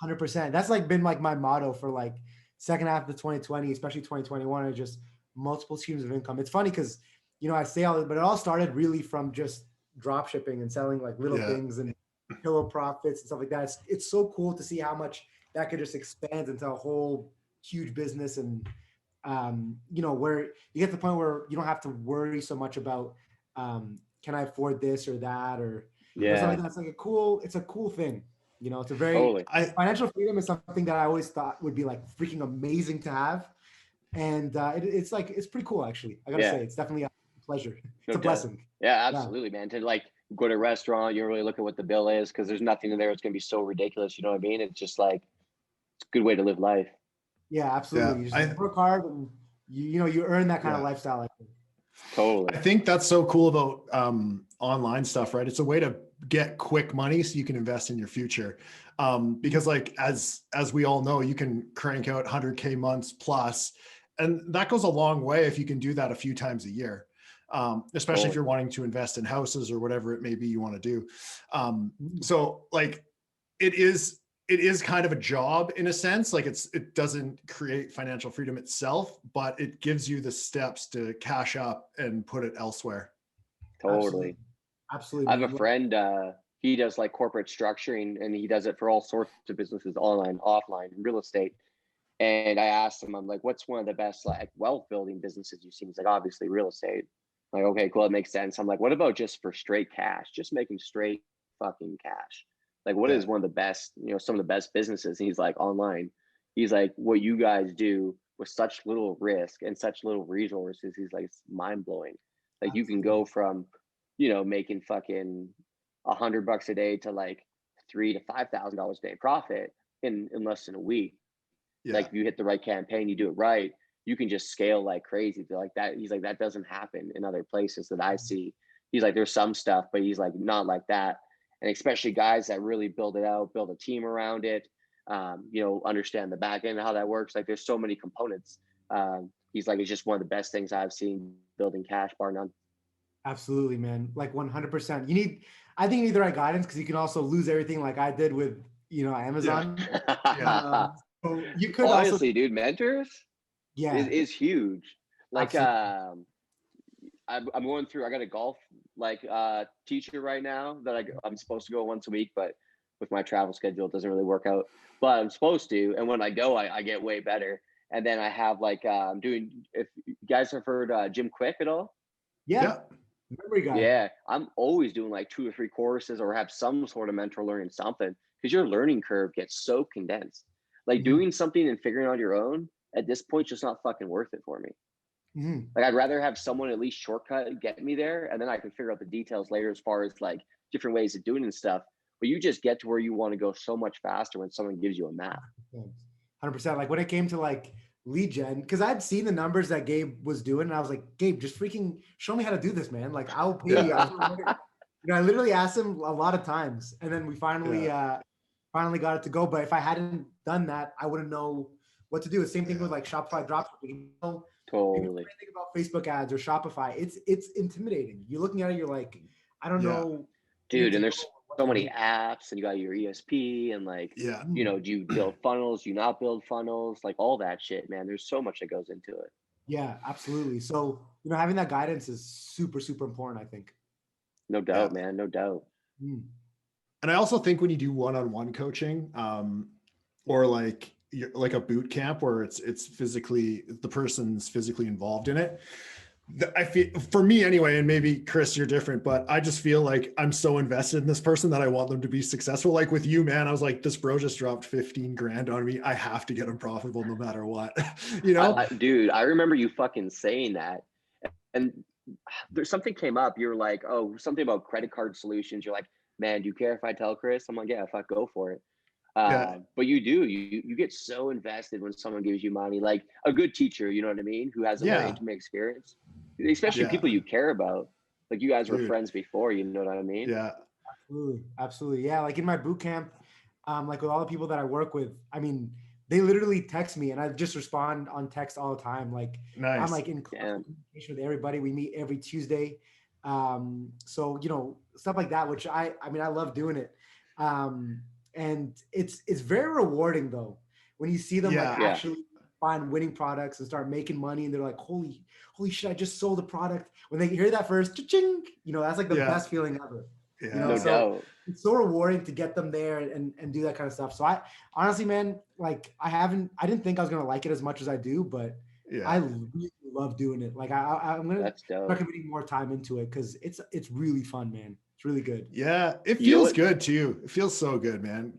S1: 100%. That's like been like my motto for like second half of the 2020, especially 2021, are just multiple streams of income. It's funny because I say all this, but it all started really from just drop shipping and selling like little things and pillow profits and stuff like that. It's so cool to see how much that could just expand into a whole huge business. And where you get to the point where you don't have to worry so much about can I afford this or that, or something like that. It's like it's a cool thing. It's a very financial freedom is something that I always thought would be like freaking amazing to have. And it's pretty cool, actually. I gotta say, it's definitely a pleasure. It's a blessing.
S3: Yeah, absolutely, man. To like go to a restaurant, you don't really look at what the bill is because there's nothing in there. It's gonna be so ridiculous. You know what I mean? It's just like it's a good way to live life.
S1: Yeah, absolutely. You just work hard and you earn that kind of lifestyle, I think.
S3: Totally.
S2: I think that's so cool about online stuff, right? It's a way to get quick money so you can invest in your future. Because like, as we all know, you can crank out 100K months plus, and that goes a long way if you can do that a few times a year. Especially if you're wanting to invest in houses or whatever it may be you want to do. So like it is kind of a job in a sense. Like it doesn't create financial freedom itself, but it gives you the steps to cash up and put it elsewhere.
S3: Totally.
S1: Absolutely.
S3: I have a friend, he does like corporate structuring and he does it for all sorts of businesses, online, offline, real estate. And I asked him, I'm like, what's one of the best like wealth building businesses you've seen? He's like, obviously real estate. I'm like, okay, cool. That makes sense. I'm like, what about just for straight cash, just making straight fucking cash? Like, what is one of the best, some of the best businesses? And he's like, online. He's like, what you guys do with such little risk and such little resources, he's like, it's mind blowing. Like you can go from, making fucking $100 a day to like $3,000 to $5,000 a day profit in less than a week. Like if you hit the right campaign, you do it right, you can just scale like crazy to like that. He's like, that doesn't happen in other places that I see. He's like, there's some stuff, but he's like, not like that. And especially guys that really build it out, build a team around it, understand the back end, how that works. Like there's so many components. He's like, it's just one of the best things I've seen building cash, bar none.
S1: Absolutely, man. Like 100%. I think you need the right guidance because you can also lose everything like I did with, Amazon. So you could
S3: honestly, dude, mentors is huge. Like, I'm going through, I got a golf teacher right now that I'm supposed to go once a week, but with my travel schedule, it doesn't really work out, but I'm supposed to. And when I go, I get way better. And then I have I'm doing, if you guys have heard Jim Quick at all?
S1: Yeah. Memory guy.
S3: Yeah. I'm always doing like 2 or 3 courses or have some sort of mentor learning something because your learning curve gets so condensed. Like doing something and figuring out your own at this point, just not fucking worth it for me. Like I'd rather have someone at least shortcut and get me there. And then I can figure out the details later as far as like different ways of doing and stuff. But you just get to where you want to go so much faster when someone gives you a map.
S1: 100%. Like when it came to like lead gen, because I'd seen the numbers that Gabe was doing and I was like, Gabe, just freaking show me how to do this, man. Like I'll pay you. I literally asked him a lot of times and then we finally got it to go. But if I hadn't done that, I wouldn't know what to do. The same thing with like Shopify dropshipping.
S3: Totally.
S1: Think about Facebook ads or Shopify. It's intimidating. You're looking at it, you're like, I don't know.
S3: Dude, and there's so many apps and you got your ESP and like, do you build funnels? Do you not build funnels? Like all that shit, man. There's so much that goes into it.
S1: Yeah, absolutely. So, having that guidance is super, super important, I think.
S3: No doubt, man. No doubt.
S2: And I also think when you do one-on-one coaching, or like a boot camp where it's physically, the person's physically involved in it, I feel, for me anyway, and maybe Chris, you're different, but I just feel like I'm so invested in this person that I want them to be successful. Like with you, man, I was like, this bro just dropped 15 grand on me. I have to get him profitable no matter what,
S3: Dude, I remember you fucking saying that. And there's something came up. You're like, oh, something about credit card solutions. You're like, man, do you care if I tell Chris? I'm like, yeah, fuck, go for it. But you get so invested when someone gives you money, like a good teacher, you know what I mean? Who has a more intimate experience, especially people you care about. Like you guys were friends before, you know what I mean?
S2: Yeah.
S1: Absolutely. Yeah. Like in my boot camp, like with all the people that I work with, I mean, they literally text me and I just respond on text all the time. Like I'm like in communication with everybody. We meet every Tuesday. So, stuff like that, which I love doing it. And it's very rewarding though, when you see them actually find winning products and start making money, and they're like, holy shit, I just sold a product. When they hear that first, cha-ching, that's like the best feeling ever.
S2: Yeah.
S3: No doubt.
S1: It's so rewarding to get them there and do that kind of stuff. So I honestly, man, like I didn't think I was gonna like it as much as I do, but I really love doing it. Like I'm gonna start putting more time into it because it's really fun, man. It's really good.
S2: Yeah, it feels good too. It feels so good, man.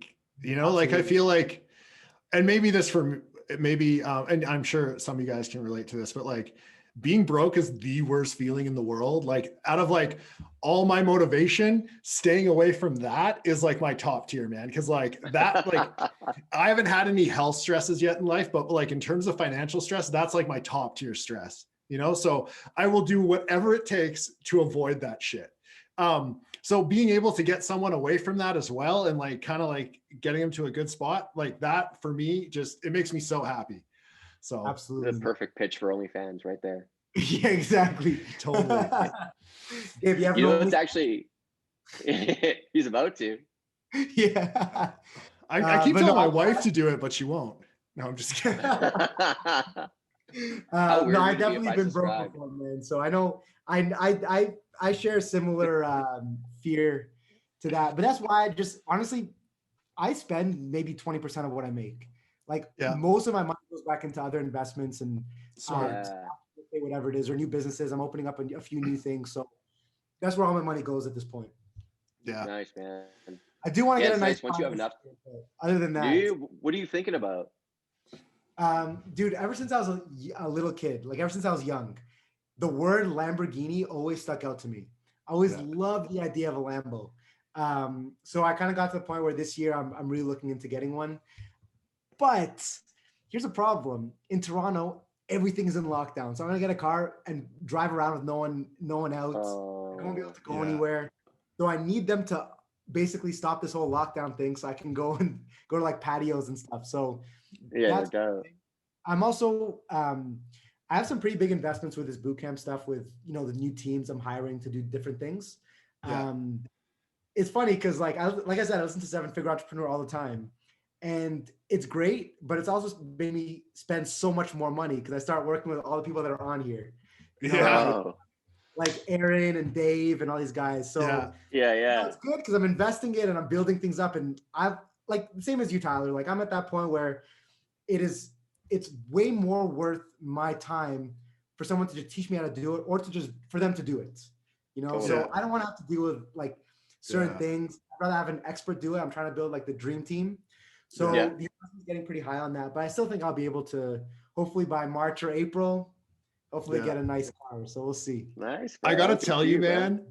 S2: Like I feel like, and maybe and I'm sure some of you guys can relate to this, but like being broke is the worst feeling in the world. Like out of like all my motivation, staying away from that is like my top tier, man. Cause like that, like I haven't had any health stresses yet in life, but like in terms of financial stress, that's like my top tier stress, so I will do whatever it takes to avoid that shit. So being able to get someone away from that as well, and like kind of like getting them to a good spot like that, for me, it makes me so happy. So
S1: absolutely
S3: the perfect pitch for OnlyFans right there.
S1: Yeah, exactly.
S2: Totally.
S1: If you have
S3: it's actually he's about to.
S1: Yeah.
S2: I keep telling my wife to do it, but she won't. No, I'm just kidding.
S1: No, I've definitely been broke before, man. So I know I share a similar fear to that. But that's why I spend maybe 20% of what I make. Like most of my money goes back into other investments and whatever it is, or new businesses. I'm opening up a few new things. So that's where all my money goes at this point.
S2: Yeah.
S3: Nice, man.
S1: I do want to get a nice
S3: once you have enough.
S1: Other than that,
S3: what are you thinking about?
S1: Dude, ever since I was a little kid, like ever since I was young, the word Lamborghini always stuck out to me. I always loved the idea of a Lambo. So I kind of got to the point where this year I'm really looking into getting one. But here's a problem. In Toronto, everything is in lockdown. So I'm gonna get a car and drive around with no one out. I won't be able to go anywhere. So I need them to basically stop this whole lockdown thing so I can go to like patios and stuff. So I'm also I have some pretty big investments with this bootcamp stuff with the new teams I'm hiring to do different things. It's funny because like I said, I listen to 7-Figure Entrepreneur all the time. And it's great, but it's also made me spend so much more money because I start working with all the people that are on here. Like Aaron and Dave and all these guys. So it's good because I'm investing it and I'm building things up. And I've like the same as you, Tyler. Like I'm at that point where it's way more worth my time for someone to just teach me how to do it, or to just for them to do it. So I don't want to have to deal with like certain things. I'd rather have an expert do it. I'm trying to build like the dream team. So the investment is getting pretty high on that, but I still think I'll be able to, hopefully by March or April, get a nice car. So we'll see.
S3: Nice.
S2: I got to tell you, man,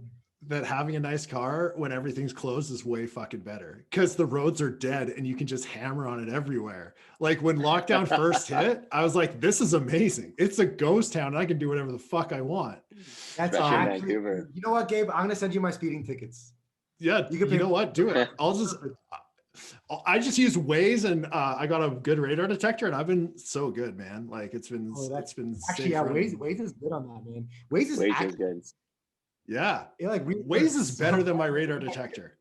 S2: that having a nice car when everything's closed is way fucking better because the roads are dead and you can just hammer on it everywhere. Like when lockdown first hit, I was like, this is amazing. It's a ghost town and I can do whatever the fuck I want.
S1: That's actually, you know what, Gabe? I'm going to send you my speeding tickets.
S2: Yeah. You know what? Do it. I just use Waze and I got a good radar detector and I've been so good, man. Like it's been
S1: actually Waze is good on that, man. Waze is
S3: good.
S2: Yeah. Waze is better than my radar detector.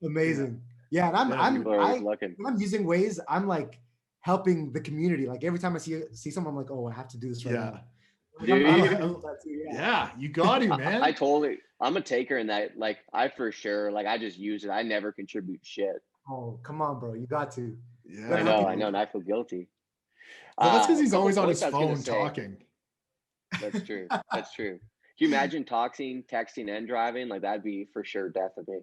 S1: Amazing. Yeah, and I'm using Waze, I'm like helping the community. Like every time I see someone, I'm like, oh, I have to do this right now.
S2: Yeah, you got to, man.
S3: I'm a taker in that. Like I for sure, like I just use it. I never contribute shit.
S1: Oh, come on, bro. You got to.
S2: Yeah,
S3: I know, and I feel guilty.
S2: Well, that's because he's always on his phone talking.
S3: That's true. That's true. Can you imagine texting, and driving? Like that'd be for sure death of me.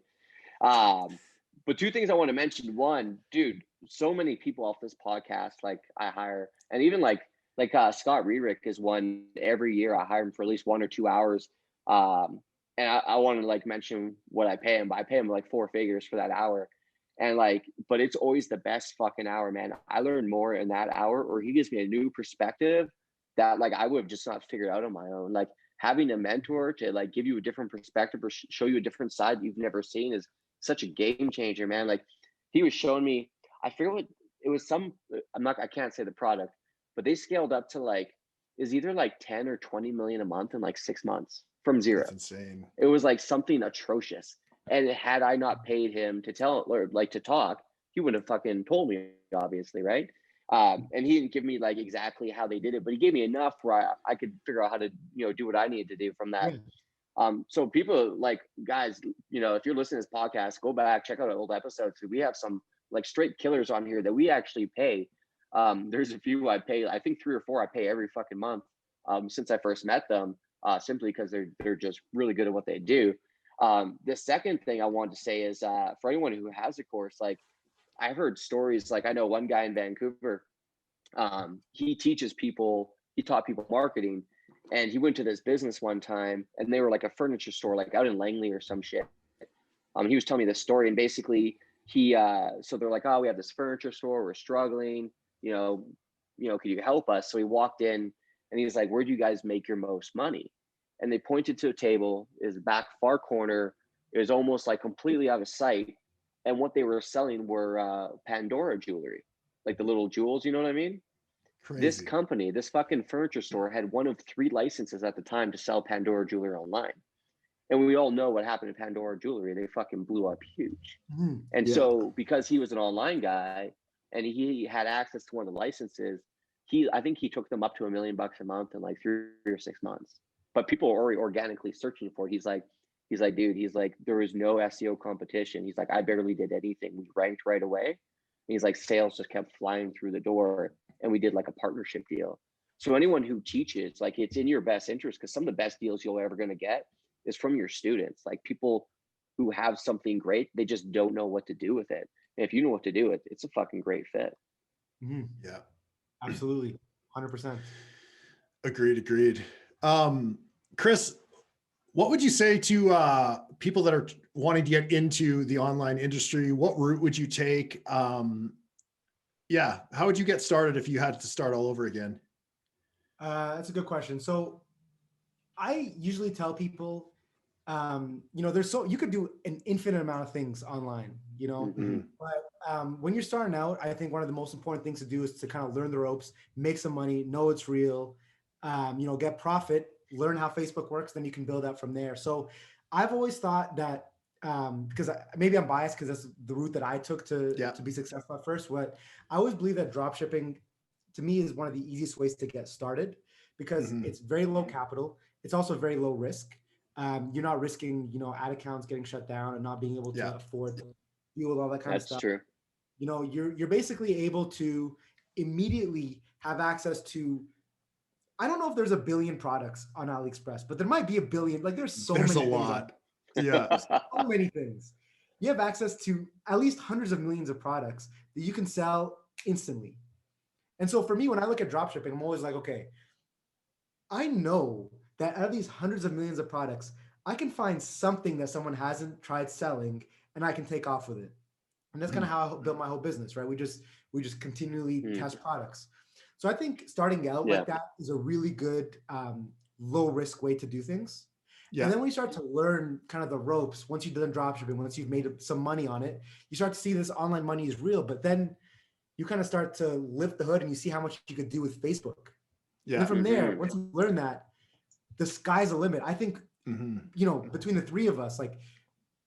S3: But two things I want to mention. One, dude, so many people off this podcast, like I hire, and even like Scott Rerick is one every year. I hire him for at least 1 or 2 hours. And I want to like mention what I pay him, but I pay him like 4 figures for that hour. And like, but it's always the best fucking hour, man. I learn more in that hour, or he gives me a new perspective that like I would have just not figured out on my own. Like having a mentor to like give you a different perspective or show you a different side you've never seen is such a game changer, man. Like he was showing me, I forget what it was, I can't say the product, but they scaled up to like, is either like 10 or 20 million a month in like 6 months from zero.
S2: That's insane.
S3: It was like something atrocious. And had I not paid him to tell or like to talk, he wouldn't have fucking told me, obviously, right? And he didn't give me like exactly how they did it, but he gave me enough where I could figure out how to, do what I needed to do from that. So people like, guys, if you're listening to this podcast, go back, check out our old episodes. We have some like straight killers on here that we actually pay. There's a few I pay, I think 3 or 4 I pay every fucking month since I first met them, simply because they're just really good at what they do. The second thing I wanted to say is for anyone who has a course, like I've heard stories, like I know one guy in Vancouver, he taught people marketing, and he went to this business one time and they were like a furniture store, like out in Langley or some shit. He was telling me this story, and basically so they're like, oh, we have this furniture store, we're struggling, could you help us? So he walked in and he's like, where do you guys make your most money? And they pointed to a table, is back far corner. It was almost like completely out of sight. And what they were selling were Pandora jewelry, like the little jewels, you know what I mean? Crazy. This company, this fucking furniture store, had one of 3 licenses at the time to sell Pandora jewelry online. And we all know what happened to Pandora jewelry. They fucking blew up huge. And so because he was an online guy and he had access to one of the licenses, I think he took them up to $1 million a month in like 3 or 6 months. But people are already organically searching for it. He's like, dude, there was no SEO competition. He's like, I barely did anything. We ranked right away. And he's like, sales just kept flying through the door, and we did like a partnership deal. So anyone who teaches, like, it's in your best interest, because some of the best deals you're ever going to get is from your students, like people who have something great, they just don't know what to do with it. And if you know what to do with it, it's a fucking great fit.
S1: Yeah, absolutely. 100%.
S2: Agreed. Chris, what would you say to people that are wanting to get into the online industry? What route would you take? How would you get started if you had to start all over again?
S1: That's a good question. So I usually tell people, you could do an infinite amount of things online, but when you're starting out, I think one of the most important things to do is to kind of learn the ropes, make some money, know it's real, get profit, learn how Facebook works, then you can build out from there. So I've always thought that, because maybe I'm biased because that's the route that I took to be successful at first, but I always believe that dropshipping to me is one of the easiest ways to get started, because it's very low capital. It's also very low risk. You're not risking, ad accounts getting shut down and not being able to afford to deal with all that kind of stuff.
S3: That's true.
S1: You're basically able to immediately have access to, I don't know if there's a billion products on AliExpress, but there might be a billion. Like there's
S2: a lot.
S1: There's so many things. You have access to at least hundreds of millions of products that you can sell instantly. And so for me, when I look at dropshipping, I'm always like, okay, I know that out of these hundreds of millions of products, I can find something that someone hasn't tried selling and I can take off with it. And that's kind of how I built my whole business, right? We just continually test products. So I think starting out like that is a really good low risk way to do things. And then when you start to learn kind of the ropes, once you've done dropshipping, once you've made some money on it, you start to see this online money is real, but then you kind of start to lift the hood and you see how much you could do with Facebook. And then from there, once you learn that, the sky's the limit. I think, between the 3 of us, like,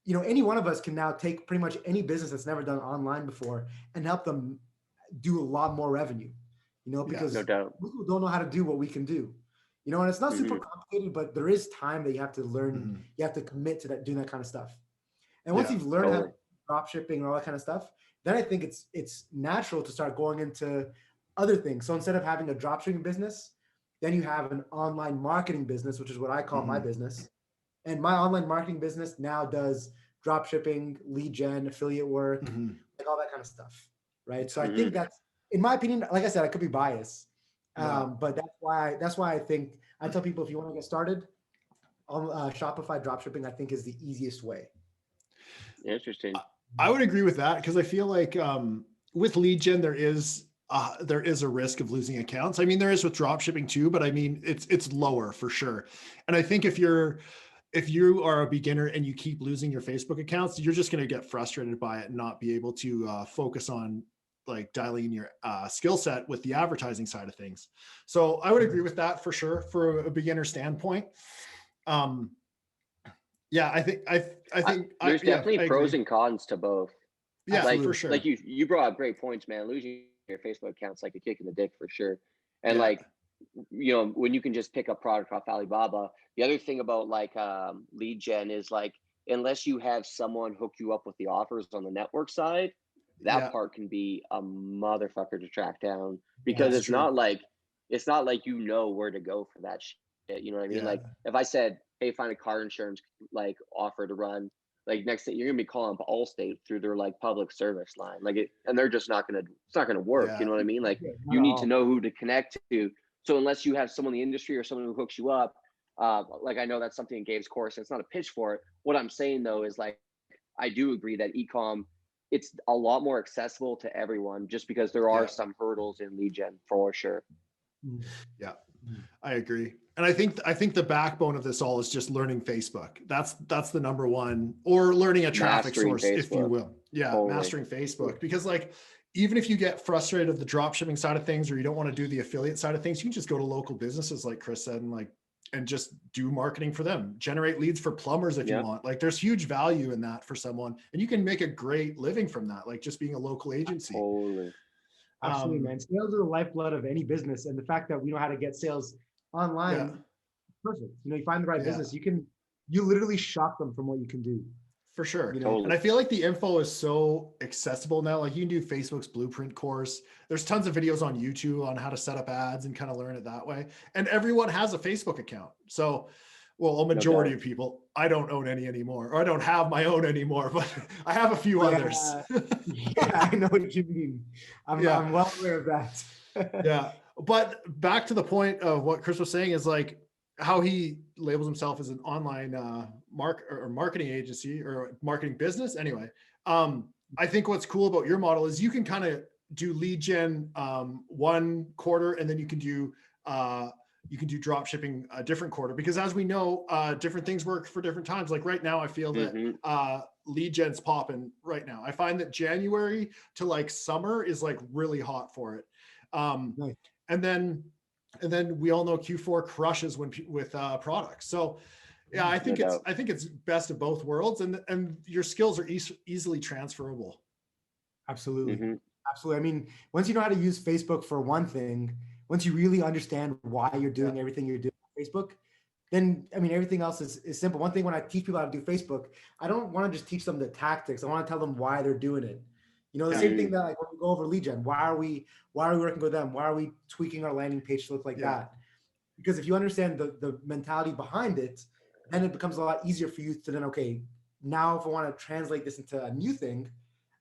S1: any one of us can now take pretty much any business that's never done online before and help them do a lot more revenue, because
S3: no doubt.
S1: people don't know how to do what we can do, and it's not super complicated, but there is time that you have to learn. You have to commit to doing that kind of stuff. And once you've learned how to drop shipping and all that kind of stuff, then I think it's natural to start going into other things. So instead of having a dropshipping business, then you have an online marketing business, which is what I call my business. And my online marketing business now does dropshipping, lead gen, affiliate work, like all that kind of stuff, right? So I think that's, in my opinion, like I said, I could be biased, but that's why I think I tell people, if you want to get started on Shopify dropshipping, I think is the easiest way.
S3: Interesting.
S2: I would agree with that, because I feel like with lead gen there is a risk of losing accounts. I mean, there is with dropshipping too, but I mean it's lower for sure. And I think if you are a beginner and you keep losing your Facebook accounts, you're just going to get frustrated by it and not be able to focus on like dialing in your skill set with the advertising side of things. So I would agree with that for sure for a beginner standpoint. I think
S3: there's definitely pros and cons to both.
S2: Yeah,
S3: like,
S2: for sure.
S3: Like you brought up great points, man. Losing your Facebook account's like a kick in the dick for sure. And like, you know, when you can just pick up product off Alibaba. The other thing about like lead gen is like, unless you have someone hook you up with the offers on the network side, that part can be a motherfucker to track down, because it's not like you know where to go for that shit. You know what I mean? Like if I said, hey, find a car insurance like offer to run, like next thing you're gonna be calling up Allstate through their like public service line, like it, and they're just not gonna, it's not gonna work. You know what I mean? Like you need to know who to connect to. So unless you have someone in the industry or someone who hooks you up, like I know that's something in Gabe's course. It's not a pitch for it. What I'm saying though is like, I do agree that ecom, it's a lot more accessible to everyone, just because there are some hurdles in lead gen for sure.
S2: Yeah, I agree. And I think the backbone of this all is just learning Facebook. That's the number one, or learning a traffic source, if you will. Yeah, mastering Facebook. Because like, even if you get frustrated of the drop shipping side of things, or you don't want to do the affiliate side of things, you can just go to local businesses like Chris said, and just do marketing for them, generate leads for plumbers if you want. Like there's huge value in that for someone, and you can make a great living from that, like just being a local agency.
S1: Absolutely, man. Sales are the lifeblood of any business, and the fact that we know how to get sales online, perfect. You know, you find the right business, you literally shock them from what you can do.
S2: For sure. You know? And I feel like the info is so accessible now. Like you can do Facebook's blueprint course. There's tons of videos on YouTube on how to set up ads and kind of learn it that way. And everyone has a Facebook account. So, well, a majority of people, I don't own any anymore, or I don't have my own anymore, but I have a few others.
S1: I know what you mean. I'm well aware of that.
S2: But back to the point of what Chris was saying is like how he labels himself as an online marketing agency or marketing business. Anyway, I think what's cool about your model is you can kind of do lead gen one quarter, and then you can do drop shipping a different quarter, because as we know, different things work for different times. Like right now, I feel that lead gen's popping right now. I find that January to like summer is like really hot for it.
S1: Nice.
S2: And then we all know Q4 crushes with products. So yeah, I think it's best of both worlds, and your skills are easily transferable.
S1: Absolutely. Absolutely. I mean, once you know how to use Facebook for one thing, once you really understand why you're doing everything you're doing on Facebook, then, I mean, everything else is simple. One thing, when I teach people how to do Facebook, I don't want to just teach them the tactics. I want to tell them why they're doing it. You know, the same thing that like when we go over lead gen, why are we working with them? Why are we tweaking our landing page to look like that? Because if you understand the mentality behind it, then it becomes a lot easier for you to then, okay, now if I want to translate this into a new thing,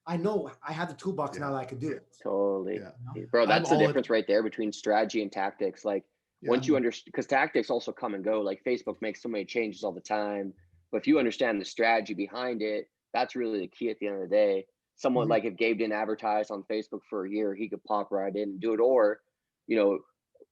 S1: I know I have the toolbox now that I could do it.
S3: Totally. Bro, that's the difference right there between strategy and tactics. Like once you understand, because tactics also come and go, like Facebook makes so many changes all the time. But if you understand the strategy behind it, that's really the key at the end of the day. Someone like if Gabe didn't advertise on Facebook for a year, he could pop right in and do it. Or, you know,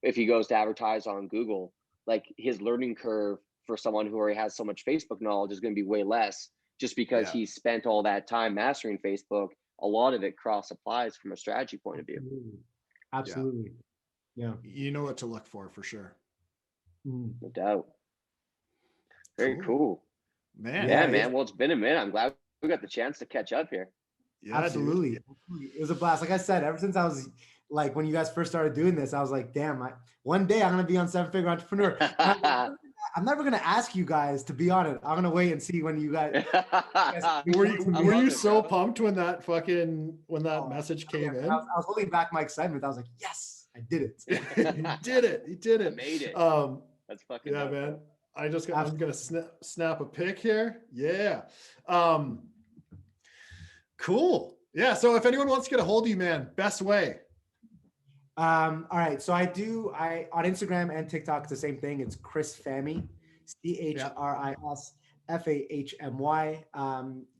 S3: if he goes to advertise on Google, like his learning curve for someone who already has so much Facebook knowledge is going to be way less, just because he spent all that time mastering Facebook. A lot of it cross applies from a strategy point of view.
S1: Absolutely. Yeah.
S2: You know what to look for sure.
S3: No doubt. Very cool.
S2: Man.
S3: Yeah, man. Well, it's been a minute. I'm glad we got the chance to catch up here.
S1: Yeah, absolutely. It was a blast. Like I said, ever since I was like, when you guys first started doing this, I was like, damn, one day I'm going to be on 7-Figure Entrepreneur. I'm never going to ask you guys to be on it. I'm going to wait and see when you guys.
S2: Were you so pumped when that message came in?
S1: I was holding back my excitement. I was like, yes, I did it.
S2: You did it.
S3: I made it. That's fucking
S2: dope, man. I'm going to snap a pic here. Yeah. Cool. Yeah. So if anyone wants to get a hold of you, man, best way.
S1: All right. So on Instagram and TikTok, it's the same thing. It's Chris Fahmy, ChrisFahmy.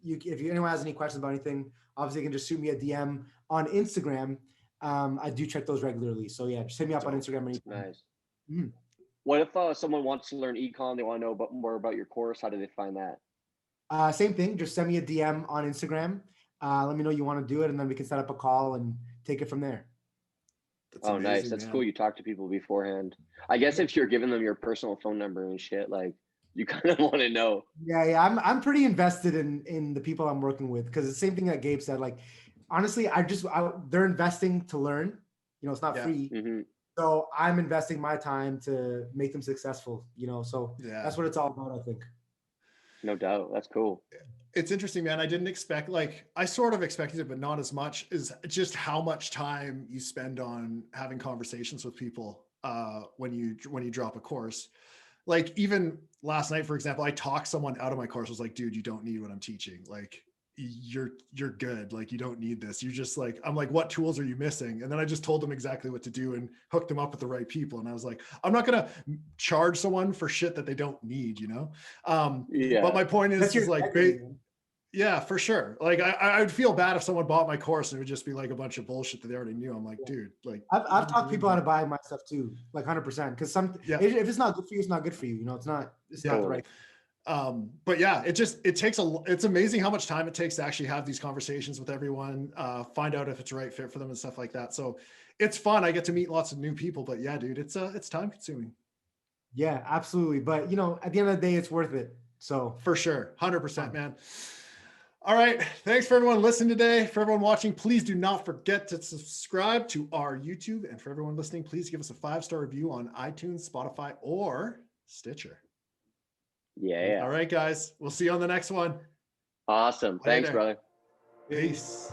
S1: If anyone has any questions about anything, obviously you can just shoot me a DM on Instagram. I do check those regularly. So yeah, just hit me up on Instagram.
S3: Nice. What if someone wants to learn econ? They want to know more about your course. How do they find that?
S1: Same thing. Just send me a DM on Instagram. Let me know you want to do it, and then we can set up a call and take it from there.
S3: That's amazing, nice. That's cool. You talk to people beforehand. I guess if you're giving them your personal phone number and shit, like You kind of want to know.
S1: Yeah. I'm pretty invested in the people I'm working with, because it's the same thing that Gabe said. Like, honestly, they're investing to learn. You know, it's not free.
S3: Mm-hmm.
S1: So I'm investing my time to make them successful, you know, so that's what it's all about, I think.
S3: No doubt. That's cool.
S2: It's interesting, man. I didn't expect, like, I sort of expected it, but not as much, is just how much time you spend on having conversations with people when you drop a course. Like, even last night, for example, I talked someone out of my course. I was like, dude, you don't need what I'm teaching. Like, you're good. Like, you don't need this. You're just like, I'm like, what tools are you missing? And then I just told them exactly what to do and hooked them up with the right people. And I was like, I'm not going to charge someone for shit that they don't need, you know? But my point is like, yeah, for sure. Like, I would feel bad if someone bought my course and it would just be like a bunch of bullshit that they already knew. I'm like, dude, like,
S1: I've talked people out of buying my stuff too, like 100%. Because if it's not good for you, it's not good for you. You know, it's not the right.
S2: But yeah, it's amazing how much time it takes to actually have these conversations with everyone, find out if it's the right fit for them and stuff like that. So it's fun. I get to meet lots of new people, but yeah, dude, it's time consuming.
S1: Yeah, absolutely. But you know, at the end of the day, it's worth it. So
S2: for sure. 100%, man. All right. Thanks for everyone listening today. For everyone watching, please do not forget to subscribe to our YouTube. And for everyone listening, please give us a 5-star review on iTunes, Spotify, or Stitcher.
S3: Yeah.
S2: All right, guys. We'll see you on the next one.
S3: Awesome. Thanks, brother.
S2: Peace.